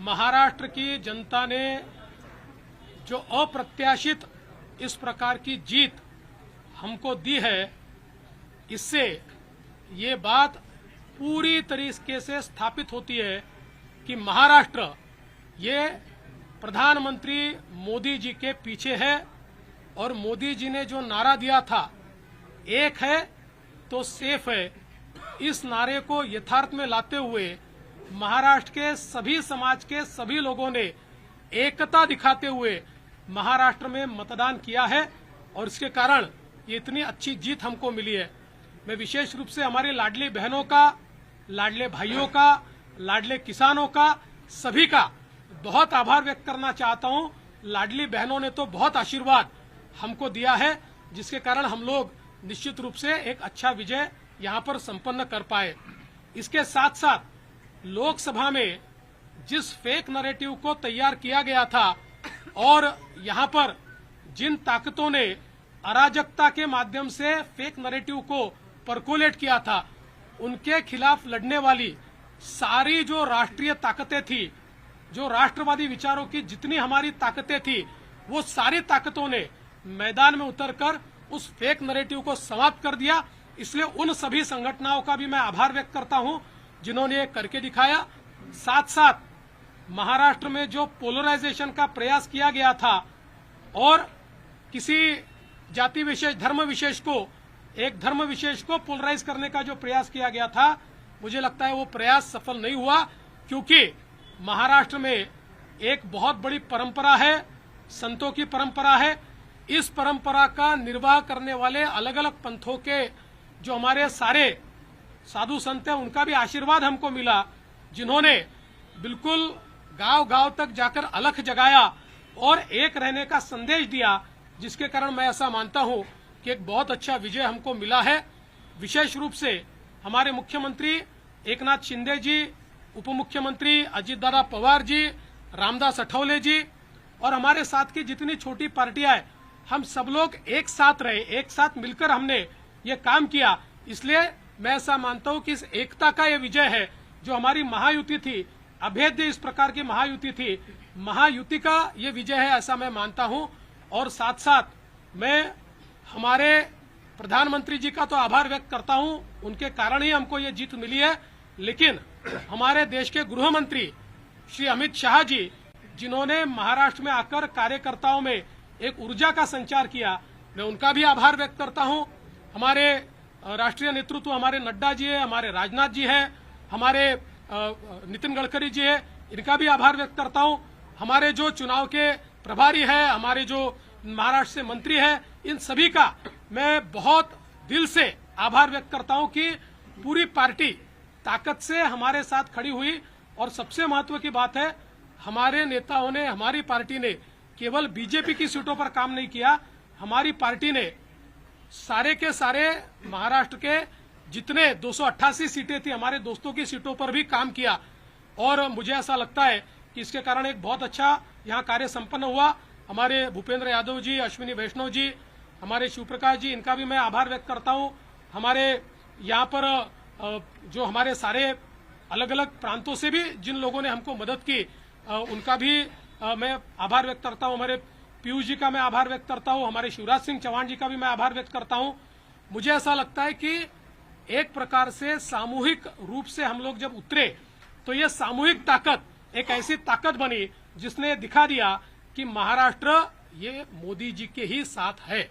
महाराष्ट्र की जनता ने जो अप्रत्याशित इस प्रकार की जीत हमको दी है, इससे ये बात पूरी तरीके से स्थापित होती है कि महाराष्ट्र ये प्रधानमंत्री मोदी जी के पीछे है। और मोदी जी ने जो नारा दिया था, एक है तो सेफ है, इस नारे को यथार्थ में लाते हुए महाराष्ट्र के सभी समाज के सभी लोगों ने एकता दिखाते हुए महाराष्ट्र में मतदान किया है और इसके कारण ये इतनी अच्छी जीत हमको मिली है। मैं विशेष रूप से हमारे लाडली बहनों का, लाडले भाइयों का, लाडले किसानों का, सभी का बहुत आभार व्यक्त करना चाहता हूं। लाडली बहनों ने तो बहुत आशीर्वाद हमको दिया है, जिसके कारण हम लोग निश्चित रूप से एक अच्छा विजय यहां पर संपन्न कर पाए। इसके साथ साथ लोकसभा में जिस फेक नैरेटिव को तैयार किया गया था और यहां पर जिन ताकतों ने अराजकता के माध्यम से फेक नैरेटिव को परकोलेट किया था, उनके खिलाफ लड़ने वाली सारी जो राष्ट्रीय ताकतें थी, जो राष्ट्रवादी विचारों की जितनी हमारी ताकतें थी, वो सारी ताकतों ने मैदान में उतरकर उस फेक नैरेटिव को समाप्त कर दिया। इसलिए उन सभी संगठनों का भी मैं आभार व्यक्त करता हूं जिन्होंने ये करके दिखाया। साथ साथ महाराष्ट्र में जो पोलराइजेशन का प्रयास किया गया था और किसी जाति विशेष, धर्म विशेष को, एक धर्म विशेष को पोलराइज करने का जो प्रयास किया गया था, मुझे लगता है वो प्रयास सफल नहीं हुआ, क्योंकि महाराष्ट्र में एक बहुत बड़ी परंपरा है, संतों की परंपरा है। इस परंपरा का निर्वाह करने वाले अलग अलग पंथों के जो हमारे सारे साधु संत हैं, उनका भी आशीर्वाद हमको मिला, जिन्होंने बिल्कुल गांव-गांव तक जाकर अलख जगाया और एक रहने का संदेश दिया, जिसके कारण मैं ऐसा मानता हूं कि एक बहुत अच्छा विजय हमको मिला है। विशेष रूप से हमारे मुख्यमंत्री एकनाथ शिंदे जी, उप मुख्यमंत्री अजित दादा पवार जी, रामदास अठवले जी और हमारे साथ की जितनी छोटी पार्टियां हैं, हम सब लोग एक साथ रहे, एक साथ मिलकर हमने ये काम किया। इसलिए मैं ऐसा मानता हूं कि इस एकता का ये विजय है। जो हमारी महायुति थी, अभेद्य इस प्रकार की महायुति थी, महायुति का ये विजय है, ऐसा मैं मानता हूं। और साथ साथ मैं हमारे प्रधानमंत्री जी का तो आभार व्यक्त करता हूं, उनके कारण ही हमको ये जीत मिली है। लेकिन हमारे देश के गृह मंत्री श्री अमित शाह जी, जिन्होंने महाराष्ट्र में आकर कार्यकर्ताओं में एक ऊर्जा का संचार किया, मैं उनका भी आभार व्यक्त करता हूं। हमारे राष्ट्रीय नेतृत्व, हमारे नड्डा जी है, हमारे राजनाथ जी है, हमारे नितिन गडकरी जी है, इनका भी आभार व्यक्त करता हूं। हमारे जो चुनाव के प्रभारी है, हमारे जो महाराष्ट्र से मंत्री है, इन सभी का मैं बहुत दिल से आभार व्यक्त करता हूं कि पूरी पार्टी ताकत से हमारे साथ खड़ी हुई। और सबसे महत्व की बात है, हमारे नेताओं ने, हमारी पार्टी ने केवल बीजेपी की सीटों पर काम नहीं किया, हमारी पार्टी ने सारे के सारे महाराष्ट्र के जितने 288 सीटें थी, हमारे दोस्तों की सीटों पर भी काम किया। और मुझे ऐसा लगता है कि इसके कारण एक बहुत अच्छा यहाँ कार्य संपन्न हुआ। हमारे भूपेंद्र यादव जी, अश्विनी वैष्णव जी, हमारे शिवप्रकाश जी, इनका भी मैं आभार व्यक्त करता हूँ। हमारे यहाँ पर जो हमारे सारे अलग अलग प्रांतों से भी जिन लोगों ने हमको मदद की, उनका भी मैं आभार व्यक्त करता हूँ। हमारे पीयूष जी का मैं आभार व्यक्त करता हूँ, हमारे शिवराज सिंह चौहान जी का भी मैं आभार व्यक्त करता हूँ। मुझे ऐसा लगता है कि एक प्रकार से सामूहिक रूप से हम लोग जब उतरे, तो ये सामूहिक ताकत एक ऐसी ताकत बनी जिसने दिखा दिया कि महाराष्ट्र ये मोदी जी के ही साथ है।